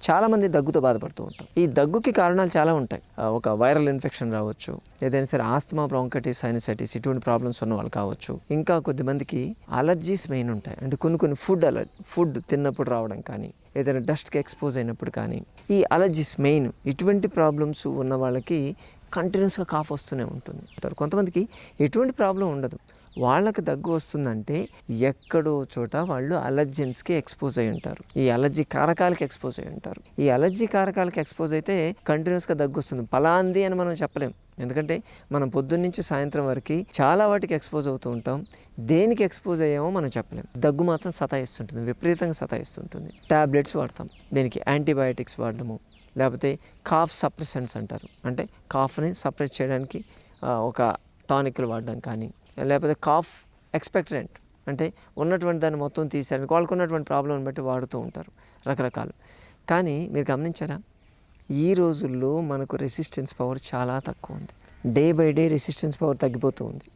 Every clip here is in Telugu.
చాలామంది దగ్గుతో బాధపడుతూ ఉంటాం. ఈ దగ్గుకి కారణాలు చాలా ఉంటాయి. ఒక వైరల్ ఇన్ఫెక్షన్ రావచ్చు, ఏదైనా సరే ఆస్తమా, బ్రాంకైటిస్, సైనసైటిస్ ఇటువంటి ప్రాబ్లమ్స్ ఉన్న వాళ్ళు కావచ్చు. ఇంకా కొద్దిమందికి అలర్జీస్ మెయిన్ ఉంటాయి. అంటే కొన్ని ఫుడ్ తిన్నప్పుడు రావడం కానీ, ఏదైనా డస్ట్కి ఎక్స్పోజ్ అయినప్పుడు కానీ, ఈ అలర్జీస్ మెయిన్. ఇటువంటి ప్రాబ్లమ్స్ ఉన్న వాళ్ళకి కంటిన్యూస్గా కాఫ్ వస్తూనే ఉంటుంది. కొంతమందికి ఎటువంటి ప్రాబ్లం ఉండదు. వాళ్ళకి దగ్గు వస్తుందంటే ఎక్కడో చోట వాళ్ళు అలర్జెన్స్కి ఎక్స్పోజ్ అయి ఉంటారు. ఈ అలర్జీ కారకాలకి ఎక్స్పోజ్ అయి ఉంటారు. ఈ అలర్జీ కారకాలకి ఎక్స్పోజ్ అయితే కంటిన్యూస్గా దగ్గు వస్తుంది. పలాంది అని మనం చెప్పలేం. ఎందుకంటే మనం పొద్దున్న నుంచి సాయంత్రం వరకు చాలా వాటికి ఎక్స్పోజ్ అవుతూ ఉంటాం. దేనికి ఎక్స్పోజ్ అయ్యామో మనం చెప్పలేం. దగ్గు మాత్రం సతాయిస్తుంటుంది, విపరీతంగా సతాయిస్తుంటుంది. ట్యాబ్లెట్స్ వాడతాం, దీనికి యాంటీబయాటిక్స్ వాడడము, లేకపోతే కాఫ్ సప్రెసెంట్స్ అంటారు. అంటే కాఫ్ని సప్రెస్ చేయడానికి ఒక టానిక్లు వాడడం కానీ, లేకపోతే కాఫ్ ఎక్స్పెక్టెంట్ అంటే ఉన్నటువంటి దాన్ని మొత్తం తీసేయడానికి వాళ్ళకు ఉన్నటువంటి ప్రాబ్లంని బట్టి వాడుతూ ఉంటారు రకరకాలు. కానీ మీరు గమనించారా, ఈ రోజుల్లో మనకు రెసిస్టెన్స్ పవర్ చాలా తక్కువ ఉంది. Day by day resistance power తగ్గిపోతూ ఉంది.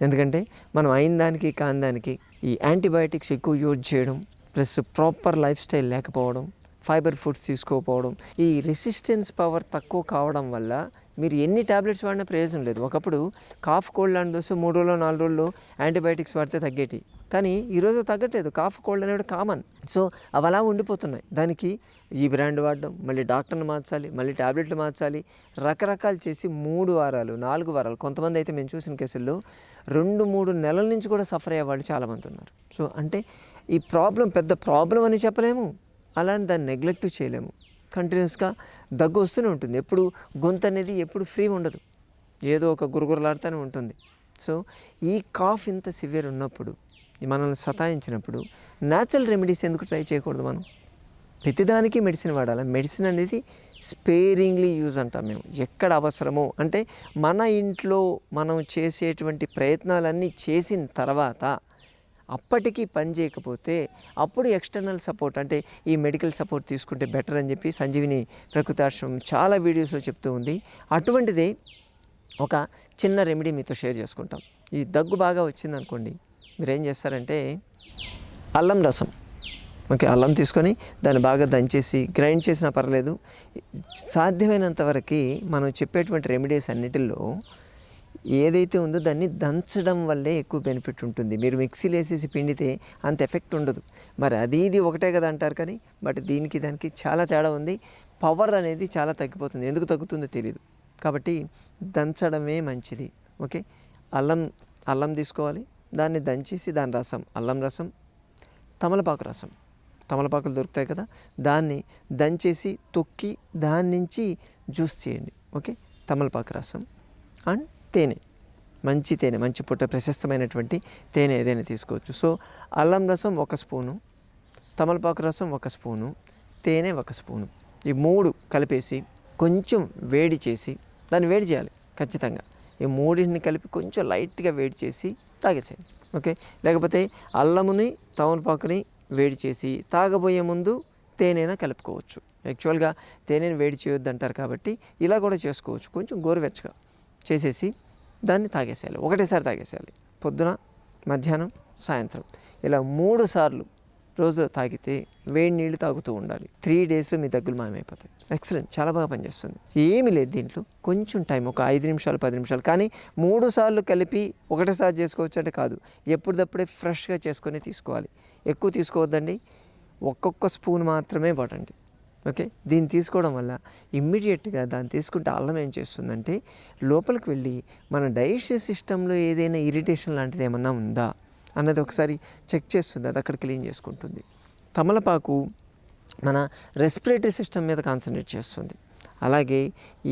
ఎందుకంటే మనం అయిన దానికి కాని దానికి ఈ యాంటీబయాటిక్స్ ఎక్కువ యూజ్ చేయడం, ప్లస్ ప్రాపర్ లైఫ్ స్టైల్ లేకపోవడం, ఫైబర్ ఫుడ్స్ తీసుకోకపోవడం, ఈ రెసిస్టెన్స్ పవర్ తక్కువ కావడం వల్ల మీరు ఎన్ని ట్యాబ్లెట్స్ వాడినా ప్రయోజనం లేదు. ఒకప్పుడు కాఫ్ కోల్డ్ లాంటి వస్తే 3 రోజులు 4 రోజుల్లో యాంటీబయాటిక్స్ వాడితే తగ్గేటి, కానీ ఈరోజు తగ్గట్లేదు. కాఫ్ కోల్డ్ అనేది కామన్. సో అవి అలా ఉండిపోతున్నాయి. దానికి ఈ బ్రాండ్ వాడడం, మళ్ళీ డాక్టర్ని మార్చాలి, మళ్ళీ ట్యాబ్లెట్లు మార్చాలి, రకరకాలు చేసి 3 వారాలు 4 వారాలు, కొంతమంది అయితే మేము చూసిన కేసుల్లో 2-3 నెలల నుంచి కూడా సఫర్ అయ్యే వాళ్ళు చాలామంది ఉన్నారు. సో అంటే ఈ ప్రాబ్లం పెద్ద ప్రాబ్లం అని చెప్పలేము, అలానే దాన్ని నెగ్లెక్ట్ చేయలేము. కంటిన్యూస్గా దగ్గు వస్తూనే ఉంటుంది. ఎప్పుడు గొంతు అనేది ఎప్పుడు ఫ్రీ ఉండదు, ఏదో ఒక గురుగురలాడుతూనే ఉంటుంది. సో ఈ కాఫ్ ఇంత సివియర్ ఉన్నప్పుడు, మనల్ని సతాయించినప్పుడు న్యాచురల్ రెమెడీస్ ఎందుకు ట్రై చేయకూడదు? మనం ప్రతిదానికి మెడిసిన్ వాడాలి. మెడిసిన్ అనేది స్పేరింగ్లీ యూజ్ అంటాం మేము. ఎక్కడ అవసరమో అంటే మన ఇంట్లో మనం చేసేటువంటి ప్రయత్నాలన్నీ చేసిన తర్వాత అప్పటికీ పని చేయకపోతే అప్పుడు ఎక్స్టర్నల్ సపోర్ట్ అంటే ఈ మెడికల్ సపోర్ట్ తీసుకుంటే బెటర్ అని చెప్పి సంజీవిని ప్రకృతి ఆశ్రమం చాలా వీడియోస్లో చెప్తూ ఉంది. అటువంటిదే ఒక చిన్న రెమెడీ మీతో షేర్ చేసుకుంటాం. ఈ దగ్గు బాగా వచ్చిందనుకోండి, మీరు ఏం చేస్తారంటే అల్లం రసం, ఓకే, అల్లం తీసుకొని దాన్ని బాగా దంచేసి గ్రైండ్ చేసినా పర్లేదు. సాధ్యమైనంత వరకు మనం చెప్పేటువంటి రెమెడీస్ అన్నిటిలో ఏదైతే ఉందో దాన్ని దంచడం వల్లే ఎక్కువ బెనిఫిట్ ఉంటుంది. మీరు మిక్సీలో వేసేసి పిండితే అంత ఎఫెక్ట్ ఉండదు. మరి ఇది ఒకటే కదా అంటారు, కానీ బట్ దీనికి దానికి చాలా తేడా ఉంది. పవర్ అనేది చాలా తగ్గిపోతుంది. ఎందుకు తగ్గుతుందో తెలియదు. కాబట్టి దంచడమే మంచిది. ఓకే, అల్లం తీసుకోవాలి, దాన్ని దంచేసి దాని రసం, అల్లం రసం, తమలపాకు రసం, తమలపాకులు దొరుకుతాయి కదా, దాన్ని దంచేసి తొక్కి దాని నుంచి జ్యూస్ చేయండి. ఓకే, తమలపాకు రసం అండ్ తేనె, మంచి తేనె, మంచి పుట్ట ప్రశస్తమైనటువంటి తేనె ఏదైనా తీసుకోవచ్చు. సో అల్లం రసం 1 స్పూను, తమలపాకు రసం 1 స్పూను, తేనె 1 స్పూను, ఈ 3 కలిపేసి కొంచెం వేడి చేసి, దాన్ని వేడి చేయాలి ఖచ్చితంగా. ఈ 3ని కలిపి కొంచెం లైట్గా వేడి చేసి తాగేసేయండి. ఓకే, లేకపోతే అల్లముని తమలపాకుని వేడి చేసి తాగబోయే ముందు తేనెనా కలుపుకోవచ్చు. యాక్చువల్గా తేనెని వేడి చేయొద్దు అంటారు కాబట్టి ఇలా కూడా చేసుకోవచ్చు. కొంచెం గోరువెచ్చగా చేసేసి దాన్ని తాగేసేయాలి. ఒకటేసారి తాగేసేయాలి. పొద్దున, మధ్యాహ్నం, సాయంత్రం ఇలా 3 సార్లు రోజులో తాగితే వేడి నీళ్ళు తాగుతూ ఉండాలి. 3 డేస్లో మీ దగ్గులు మాయమైపోతాయి. ఎక్సలెంట్, చాలా బాగా పనిచేస్తుంది. ఏమీ లేదు దీంట్లో, కొంచెం టైం, ఒక 5 నిమిషాలు 10 నిమిషాలు. కానీ 3 సార్లు కలిపి ఒకటేసారి చేసుకోవచ్చు అంటే కాదు, ఎప్పటిదప్పుడే ఫ్రెష్గా చేసుకొని తీసుకోవాలి. ఎక్కువ తీసుకోవద్దండి, ఒక్కొక్క స్పూన్ మాత్రమే పడండి. ఓకే, దీన్ని తీసుకోవడం వల్ల ఇమ్మీడియట్గా దాన్ని తీసుకుంటే అల్లం ఏం చేస్తుందంటే లోపలికి వెళ్ళి మన డైజెషన్ సిస్టంలో ఏదైనా ఇరిటేషన్ లాంటిది ఏమన్నా ఉందా అన్నది ఒకసారి చెక్ చేస్తుంది, అది అక్కడ క్లీన్ చేసుకుంటుంది. తమలపాకు మన రెస్పిరేటరీ సిస్టమ్ మీద కాన్సన్ట్రేట్ చేస్తుంది. అలాగే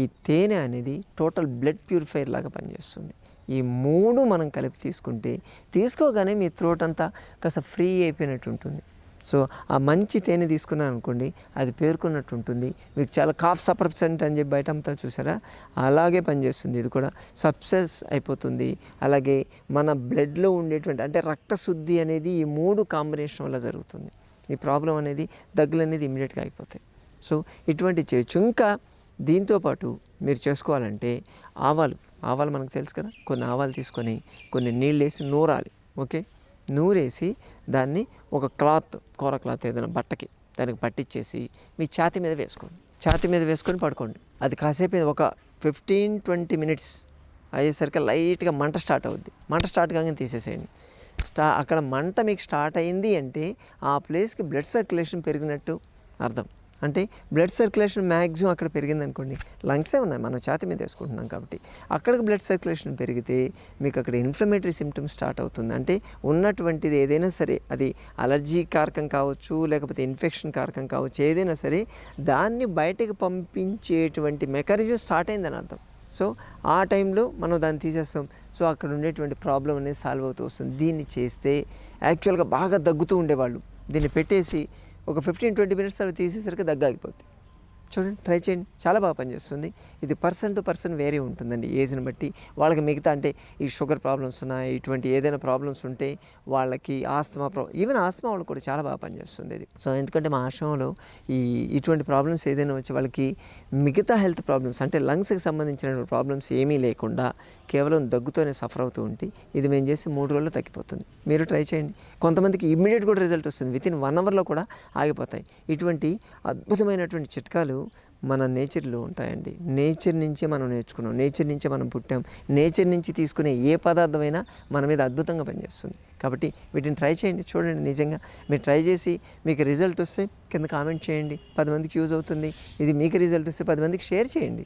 ఈ తేనె అనేది టోటల్ బ్లడ్ ప్యూరిఫైయర్ లాగా పనిచేస్తుంది. ఈ 3 మనం కలిపి తీసుకోగానే మీ థ్రోట్ అంతా కాస్త ఫ్రీ అయిపోయినట్టు ఉంటుంది. సో ఆ మంచి తేనె తీసుకున్నాను అనుకోండి, అది పేర్కొన్నట్టు ఉంటుంది. మీకు చాలా కాఫ్ సప్రెసెంట్ అని చెప్పి బయట అంతా చూసారా, అలాగే పనిచేస్తుంది. ఇది కూడా సబ్సెస్ అయిపోతుంది. అలాగే మన బ్లడ్లో ఉండేటువంటి అంటే రక్తశుద్ధి అనేది ఈ 3 కాంబినేషన్ వల్ల జరుగుతుంది. ఈ ప్రాబ్లం అనేది దగ్గులు అనేది ఇమ్మీడియట్గా అయిపోతాయి. సో ఇటువంటి చేయొచ్చు. ఇంకా దీంతోపాటు మీరు చేసుకోవాలంటే ఆవాలు మనకు తెలుసు కదా, కొన్ని ఆవాలు తీసుకొని కొన్ని నీళ్ళు వేసి నూరాలి. ఓకే, నూరేసి దాన్ని ఒక కూర క్లాత్ ఏదైనా బట్టకి దానికి పట్టించేసి మీ ఛాతీ మీద వేసుకోండి. ఛాతీ మీద వేసుకొని పడుకోండి. అది కాసేపు ఒక 15-20 మినిట్స్ అయ్యేసరికి లైట్గా మంట స్టార్ట్ అవుద్ది. మంట స్టార్ట్ కాగానే తీసేసేయండి. అక్కడ మంట మీకు స్టార్ట్ అయింది అంటే ఆ ప్లేస్కి బ్లడ్ సర్క్యులేషన్ పెరిగినట్టు అర్థం. అంటే బ్లడ్ సర్క్యులేషన్ మ్యాక్సిమం అక్కడ పెరిగింది అనుకోండి, లంగ్సే ఉన్నాయి, మనం ఛాతీ మీద వేసుకుంటున్నాం కాబట్టి అక్కడికి బ్లడ్ సర్క్యులేషన్ పెరిగితే మీకు అక్కడ ఇన్ఫ్లమేటరీ సిమ్టమ్స్ స్టార్ట్ అవుతుంది. అంటే ఉన్నటువంటిది ఏదైనా సరే, అది అలర్జీ కారకం కావచ్చు, లేకపోతే ఇన్ఫెక్షన్ కారకం కావచ్చు, ఏదైనా సరే దాన్ని బయటకు పంపించేటువంటి మెకానిజం స్టార్ట్ అయిందని అర్థం. సో ఆ టైంలో మనం దాన్ని తీసేస్తాం. సో అక్కడ ఉండేటువంటి ప్రాబ్లం అనేది సాల్వ్ అవుతూ వస్తుంది. దీన్ని చేస్తే యాక్చువల్గా బాగా దగ్గుతూ ఉండేవాళ్ళు దీన్ని పెట్టేసి ఒక 15-20 మినిట్స్ తర్వాత తీసేసరికి దగ్గు ఆగిపోతుంది. చూడండి, ట్రై చేయండి, చాలా బాగా పనిచేస్తుంది. ఇది పర్సన్ టు పర్సన్ వేరే ఉంటుందండి, ఏజ్ని బట్టి. వాళ్ళకి మిగతా అంటే ఈ షుగర్ ప్రాబ్లమ్స్ ఉన్నాయి, ఇటువంటి ఏదైనా ప్రాబ్లమ్స్ ఉంటే వాళ్ళకి ఈవెన్ ఆస్తమా వాళ్ళకి కూడా చాలా బాగా పనిచేస్తుంది ఇది. సో ఎందుకంటే మా ఆశ్రమంలో ఇటువంటి ప్రాబ్లమ్స్ ఏదైనా వచ్చి వాళ్ళకి మిగతా హెల్త్ ప్రాబ్లమ్స్ అంటే లంగ్స్కి సంబంధించిన ప్రాబ్లమ్స్ ఏమీ లేకుండా కేవలం దగ్గుతోనే సఫర్ అవుతూ ఉంటే ఇది మేము చేసి 3 రోజుల్లో తగ్గిపోతుంది. మీరు ట్రై చేయండి. కొంతమందికి ఇమ్మీడియట్ కూడా రిజల్ట్ వస్తుంది, వితిన్ 1 అవర్లో కూడా ఆగిపోతాయి. ఇటువంటి అద్భుతమైనటువంటి చిట్కాలు మన నేచర్లో ఉంటాయండి. నేచర్ నుంచే మనం నేర్చుకున్నాం, నేచర్ నుంచే మనం పుట్టాం. నేచర్ నుంచి తీసుకునే ఏ పదార్థమైనా మన మీద అద్భుతంగా పనిచేస్తుంది. కాబట్టి వీటిని ట్రై చేయండి, చూడండి. నిజంగా మీరు ట్రై చేసి మీకు రిజల్ట్ వస్తే కింద కామెంట్ చేయండి, 10 మందికి యూజ్ అవుతుంది. ఇది మీకు రిజల్ట్ వస్తే 10 మందికి షేర్ చేయండి.